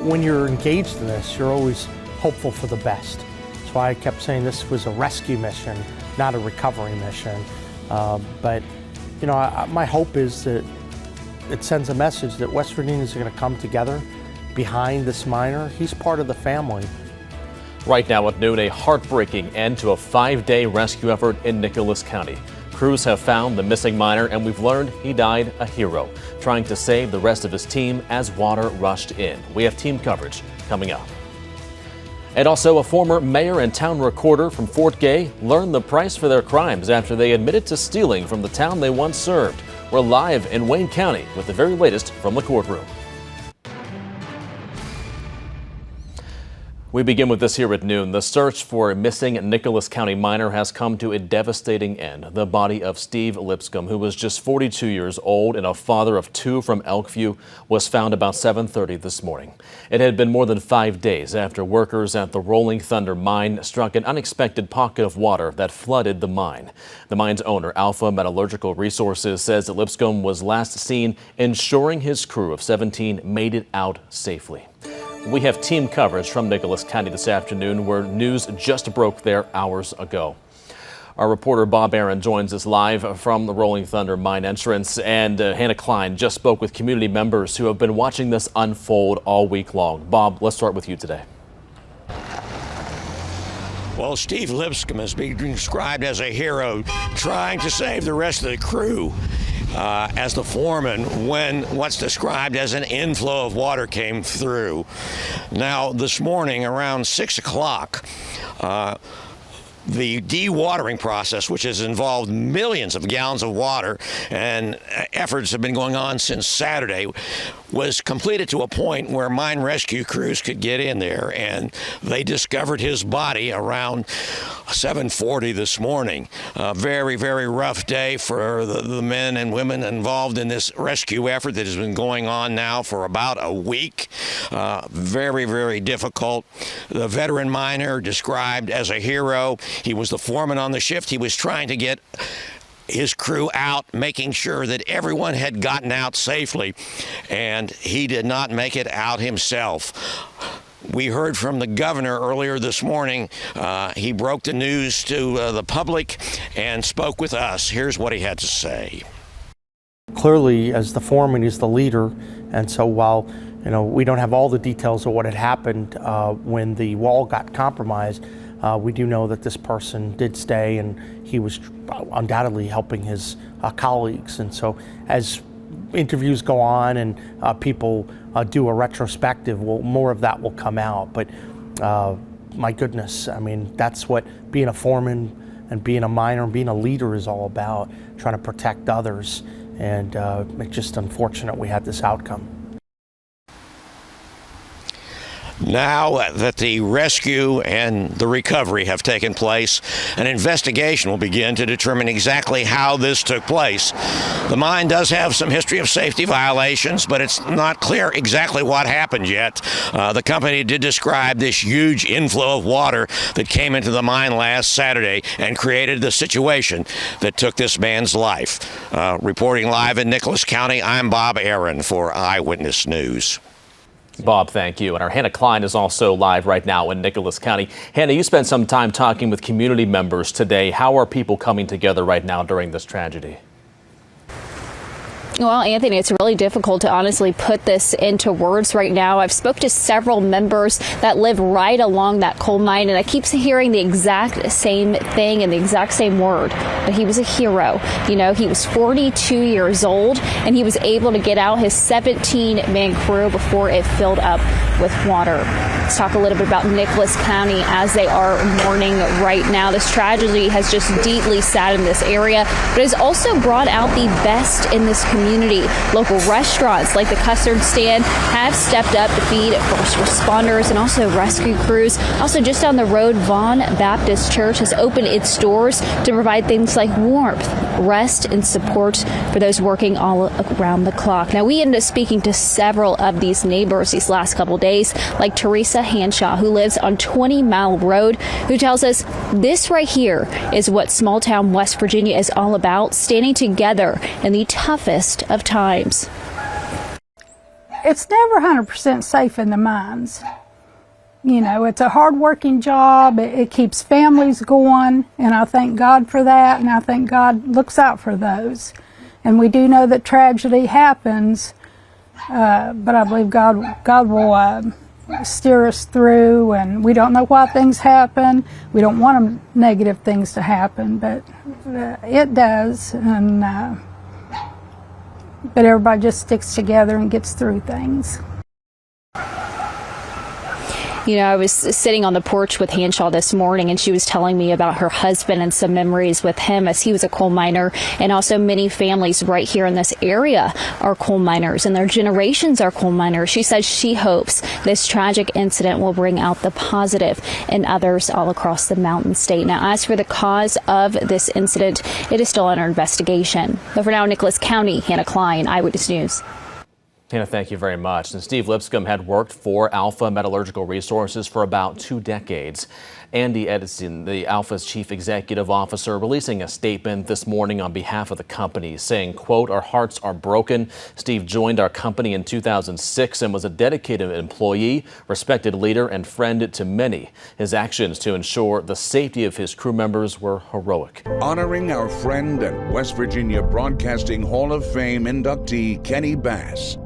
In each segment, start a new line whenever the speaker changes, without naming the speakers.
when you're engaged in this, you're always hopeful for the best. That's why I kept saying this was a rescue mission, not a recovery mission. But you know, my hope is that it sends a message that West Virginians are going to come together behind this miner. He's part of the family.
Right now at noon, a heartbreaking end to a 5-day rescue effort in Nicholas County. Crews have found the missing miner, and we've learned he died a hero, trying to save the rest of his team as water rushed in. We have team coverage coming up. And also, a former mayor and town recorder from Fort Gay learned the price for their crimes after they admitted to stealing from the town they once served. We're live in Wayne County with the very latest from the courtroom. We begin with this here at noon. The search for a missing Nicholas County miner has come to a devastating end. The body of Steve Lipscomb, who was just 42 years old and a father of 2 from Elkview, was found about 7:30 this morning. It had been more than 5 days after workers at the Rolling Thunder mine struck an unexpected pocket of water that flooded the mine. The mine's owner, Alpha Metallurgical Resources, says that Lipscomb was last seen ensuring his crew of 17 made it out safely. We have team coverage from Nicholas County this afternoon, where news just broke there hours ago. Our reporter Bob Aaron joins us live from the Rolling Thunder mine entrance, and Hannah Klein just spoke with community members who have been watching this unfold all week long. Bob, let's start with you today.
Well, Steve Lipscomb is being described as a hero trying to save the rest of the crew as the foreman when what's described as an inflow of water came through. Now, this morning around 6 o'clock, the dewatering process, which has involved millions of gallons of water and efforts have been going on since Saturday, was completed to a point where mine rescue crews could get in there, and they discovered his body around 7:40 this morning. A very, very rough day for the men and women involved in this rescue effort that has been going on now for about a week. Very, very difficult. The veteran miner described as a hero. He was the foreman on the shift. He was trying to get his crew out, making sure that everyone had gotten out safely, and he did not make it out himself. We heard from the governor earlier this morning. He broke the news to the public and spoke with us. Here's what he had to say.
Clearly, as the foreman, he's the leader, and so while we don't have all the details of what had happened when the wall got compromised, we do know that this person did stay, and he was undoubtedly helping his colleagues. And so as interviews go on and people do a retrospective, well, more of that will come out. But my goodness, I mean, that's what being a foreman and being a miner and being a leader is all about, trying to protect others. And it's just unfortunate we had this outcome.
Now that the rescue and the recovery have taken place, an investigation will begin to determine exactly how this took place. The mine does have some history of safety violations, but it's not clear exactly what happened yet. The company did describe this huge inflow of water that came into the mine last Saturday and created the situation that took this man's life. Reporting live in Nicholas County, I'm Bob Aaron for Eyewitness News.
Bob, thank you. And our Hannah Klein is also live right now in Nicholas County. Hannah, you spent some time talking with community members today. How are people coming together right now during this tragedy?
Well, Anthony, it's really difficult to honestly put this into words right now. I've spoke to several members that live right along that coal mine, and I keep hearing the exact same thing and the exact same word, that he was a hero. You know, he was 42 years old, and he was able to get out his 17-man crew before it filled up with water. Let's talk a little bit about Nicholas County as they are mourning right now. This tragedy has just deeply saddened this area, but has also brought out the best in this community. Local restaurants like the Custard Stand have stepped up to feed first responders and also rescue crews. Also, just down the road, Vaughn Baptist Church has opened its doors to provide things like warmth, rest, and support for those working all around the clock. Now, we ended up speaking to several of these neighbors these last couple days, like Teresa Hanshaw, who lives on 20 Mile Road, who tells us this right here is what small town West Virginia is all about, standing together in the toughest of times.
it's never 100% safe in the mines. You know, it's a hard-working job. It keeps families going, and I thank God for that, and I think God looks out for those. And we do know that tragedy happens, but I believe God will steer us through, and we don't know why things happen. We don't want negative things to happen, but it does, and but everybody just sticks together and gets through things.
You know, I was sitting on the porch with Hanshaw this morning, and she was telling me about her husband and some memories with him as he was a coal miner, and also many families right here in this area are coal miners, and their generations are coal miners. She says she hopes this tragic incident will bring out the positive in others all across the Mountain State. Now, as for the cause of this incident, it is still under investigation. But for now, Nicholas County, Hannah Klein, Eyewitness News.
Hannah, thank you very much. And Steve Lipscomb had worked for Alpha Metallurgical Resources for about 2 decades. Andy Edison, the Alpha's chief executive officer, releasing a statement this morning on behalf of the company saying, quote, "Our hearts are broken. Steve joined our company in 2006 and was a dedicated employee, respected leader, and friend to many. His actions to ensure the safety of his crew members were heroic."
Honoring our friend and West Virginia Broadcasting Hall of Fame inductee Kenny Bass.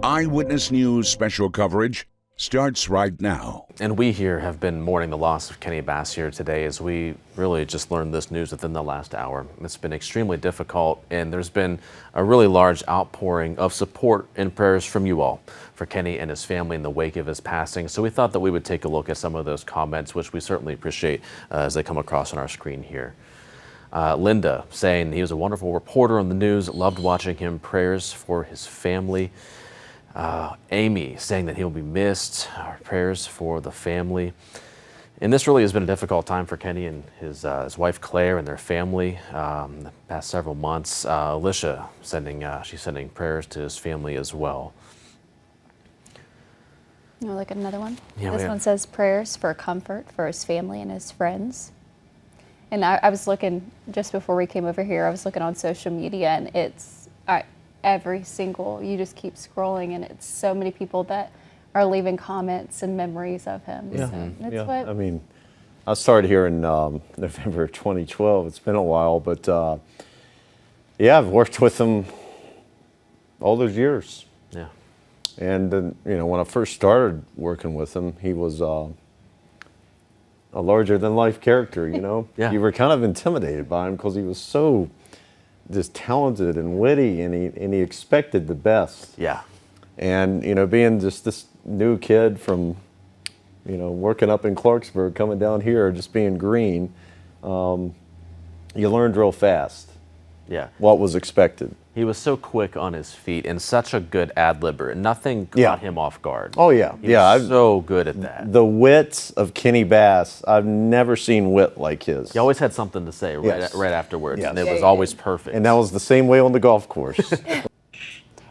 Eyewitness News special coverage starts right now.
And we here have been mourning the loss of Kenny Bass here today as we really just learned this news within the last hour. It's been extremely difficult, and there's been a really large outpouring of support and prayers from you all for Kenny and his family in the wake of his passing. So we thought that we would take a look at some of those comments, which we certainly appreciate as they come across on our screen here. Linda saying he was a wonderful reporter on the news, loved watching him, prayers for his family. Amy saying that he'll be missed, our prayers for the family. And this really has been a difficult time for Kenny and his wife Claire and their family the past several months. Alicia she's sending prayers to his family as well.
You want to look at another one?
Yeah,
this one says prayers for comfort for his family and his friends. And I was looking, just before we came over here, I was looking on social media, and it's every single, you just keep scrolling, and it's so many people that are leaving comments and memories of him.
Yeah,
So that's
yeah.
what,
I mean, I started here in November 2012. It's been a while, but yeah, I've worked with him all those years.
Yeah.
And you know, when I first started working with him, he was a larger than life character. You know,
Yeah.
You were kind of intimidated by him because he was so just talented and witty, and he expected the best.
Yeah.
And you know, being just this new kid from, you know, working up in Clarksburg, coming down here, just being green, you learned real fast.
Yeah.
What was expected.
He was so quick on his feet and such a good ad-libber. Nothing caught
Yeah.
him off guard.
Oh yeah,
He
yeah.
was so good at that.
The wit of Kenny Bass, I've never seen wit like his.
He always had something to say
Yes.
right afterwards,
Yes.
and it
Yeah,
was
he
always perfect.
And that was the same way on the golf course.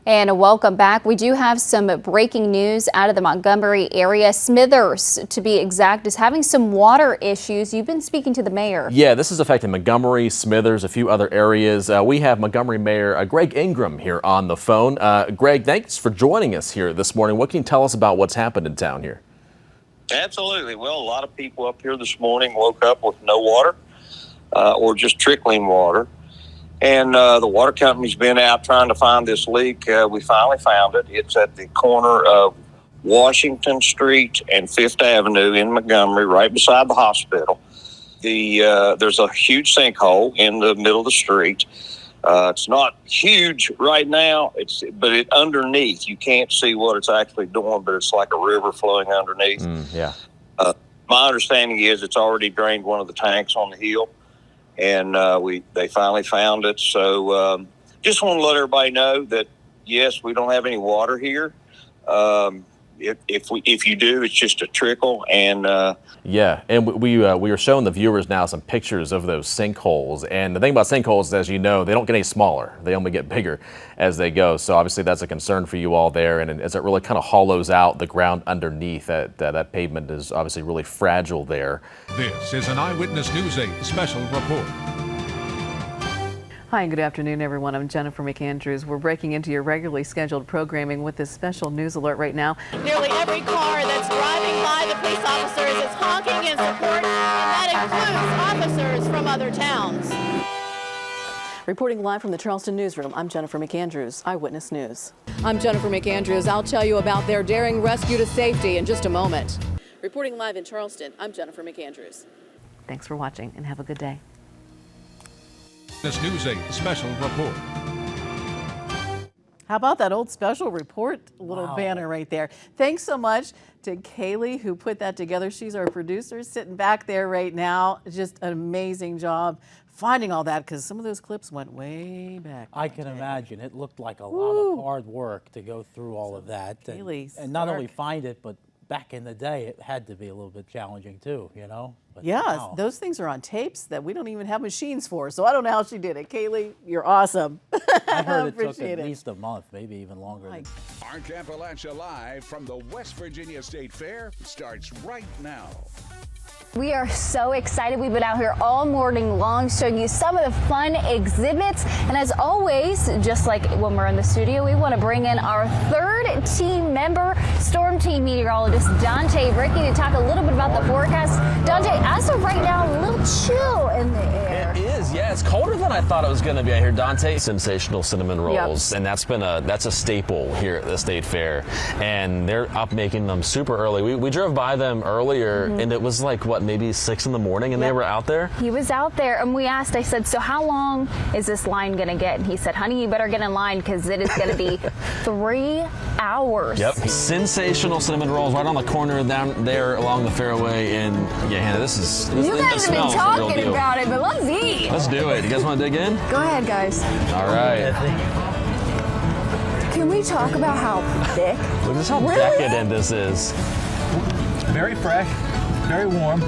And welcome back. We do have some breaking news out of the Montgomery area. Smithers, to be exact, is having some water issues. You've been speaking to the mayor.
Yeah, this is affecting Montgomery, Smithers, a few other areas. We have Montgomery Mayor Greg Ingram here on the phone. Greg, thanks for joining us here this morning. What can you tell us about what's happened in town here?
Absolutely. Well, a lot of people up here this morning woke up with no water or just trickling water. And the water company's been out trying to find this leak. We finally found it. It's at the corner of Washington Street and Fifth Avenue in Montgomery, right beside the hospital. There's a huge sinkhole in the middle of the street. It's not huge right now, but underneath, you can't see what it's actually doing, but it's like a river flowing underneath.
Yeah.
My understanding is it's already drained one of the tanks on the hill, and they finally found it. So just want to let everybody know that, yes, we don't have any water here. If you do, it's just a trickle. And
Yeah, and we are showing the viewers now some pictures of those sinkholes. And the thing about sinkholes, as you know, they don't get any smaller. They only get bigger as they go. So obviously that's a concern for you all there. And as it really kind of hollows out the ground underneath, that pavement is obviously really fragile there.
This is an Eyewitness News 8 special report. Hi, and good afternoon, everyone. I'm Jennifer McAndrews. We're breaking into your regularly scheduled programming with this special news alert right now.
Nearly every car that's driving by the police officers is honking in support, and that includes officers from other towns.
Reporting live from the Charleston newsroom, I'm Jennifer McAndrews, Eyewitness News. I'm Jennifer McAndrews. I'll tell you about their daring rescue to safety in just a moment. Reporting live in Charleston, I'm Jennifer McAndrews. Thanks for watching and have a good day.
This News 8 special report.
How about that old special report little banner right there? Thanks so much to Kaylee who put that together. She's our producer sitting back there right now. Just an amazing job finding all that because some of those clips went way back.
I can imagine. It looked like a lot of hard work to go through all of that. And not only find it, but back in the day, it had to be a little bit challenging too, you know? But
yeah,
now,
those things are on tapes that we don't even have machines for. So I don't know how she did it. Kaylee, you're awesome.
I heard it took at least a month, maybe even longer.
ARC Appalachia Live from the West Virginia State Fair starts right now.
We are so excited. We've been out here all morning long showing you some of the fun exhibits. And as always, just like when we're in the studio, we want to bring in our third team member, Storm Team meteorologist Dante Ricky, to talk a little bit about the forecast. Dante, as of right now, a little chill in the air.
It is, yeah. It's colder than I thought it was going to be. I hear Dante. Sensational cinnamon rolls, and that's a staple here at the State Fair. And they're up making them super early. We drove by them earlier, and it was like, what, maybe 6 in the morning, and they were out there?
He was out there, and we asked, I said, so how long is this line going to get? And he said, honey, you better get in line because it is going to be 3 hours.
Yep. Sensational cinnamon rolls right on the corner down there along the fairway. And yeah, Hannah, this
you guys have been talking about it, but let's eat.
Let's do it. You guys want to dig in?
Go ahead, guys.
All right.
Can we talk about how thick?
Look at how decadent this is.
Very fresh, very warm.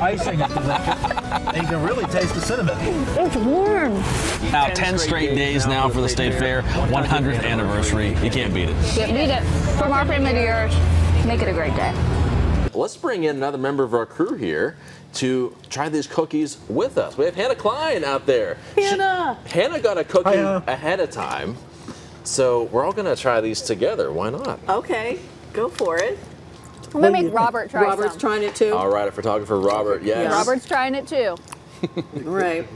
Icing is delicious. And you can really taste the cinnamon.
It's warm.
Now 10 straight days now for the State Fair, 100th anniversary. You can't beat it.
Can't beat it. From our family to yours, make it a great day.
Let's bring in another member of our crew here to try these cookies with us. We have Hannah Klein out there.
Hannah!
Hannah got a cookie ahead of time, so we're all going to try these together. Why not?
Okay, go for it.
I'm going to make Robert try
Robert's
some.
trying it too.
All right, our photographer Robert, yes.
Yeah. Robert's trying it too.
Right.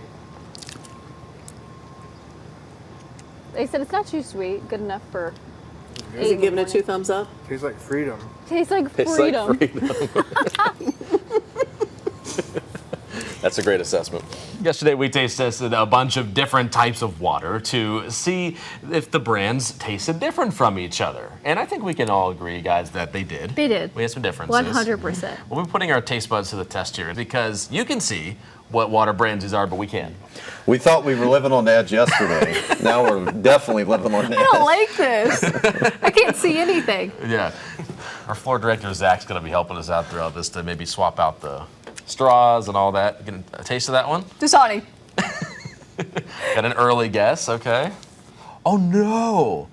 They said it's not too sweet, good enough for
Is he giving it 2 thumbs up?
Tastes like freedom.
Tastes like freedom.
That's a great assessment. Yesterday we taste tested a bunch of different types of water to see if the brands tasted different from each other. And I think we can all agree, guys, that they did.
They did.
We had some differences.
100%.
We'll be putting our taste buds to the test here because you can see what water brands these are, but we can't.
We thought we were living on edge yesterday. Now we're definitely living on edge.
I don't like this. I can't see anything.
Yeah. Our floor director, Zach's going to be helping us out throughout this to maybe swap out the straws and all that. Get a taste of that one?
Dasani.
Got an early guess, okay. Oh no.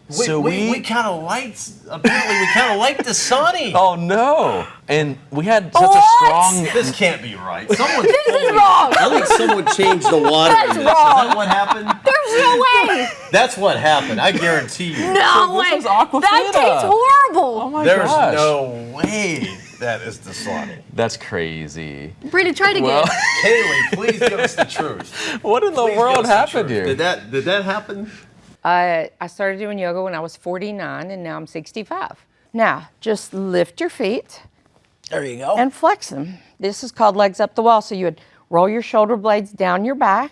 We kind of liked, apparently we kind of liked Dasani.
Oh no. And we had such a strong...
This can't be right.
This is wrong.
I think someone changed the water
That's
in this.
wrong.
Is that what happened?
There's no way.
That's what happened. I guarantee you.
No way.
This was Aquafina.
That tastes horrible.
Oh my
There's
gosh.
no way that is Dasani.
That's crazy.
Brady, try it again.
Well,
Kaylee, please give us the truth.
what in the world happened here?
Did that happen?
I started doing yoga when I was 49 and now I'm 65. Now, just lift your feet.
There you go.
And flex them. This is called legs up the wall. So you would roll your shoulder blades down your back.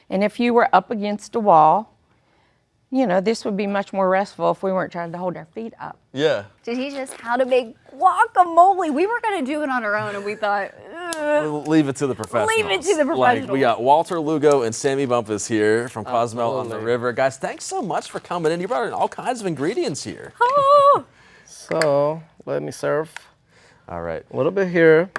And if you were up against a wall, you know, this would be much more restful if we weren't trying to hold our feet up.
Yeah.
To teach us how to make guacamole. We were going to do it on our own, and we thought,
We'll leave it to the professionals.
Leave it to the
Like,
professionals.
we got Walter Lugo and Sammy Bumpus here from Cozumel on the River. Guys, thanks so much for coming in. You brought in all kinds of ingredients here.
oh,
So, let me serve
All right.
a little bit here.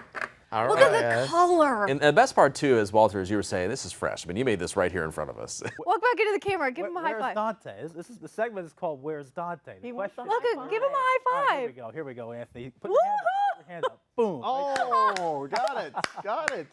All
look
right.
at the color.
And the best part, too, is, Walter, as you were saying, this is fresh. I mean, you made this right here in front of us.
Walk back into the camera. Give him a high
Where's
five.
Dante? The segment is called Where's Dante? The question,
Look, give him a high
All right,
five.
here we go, Anthony. Put your hand up. Boom.
Oh, got it.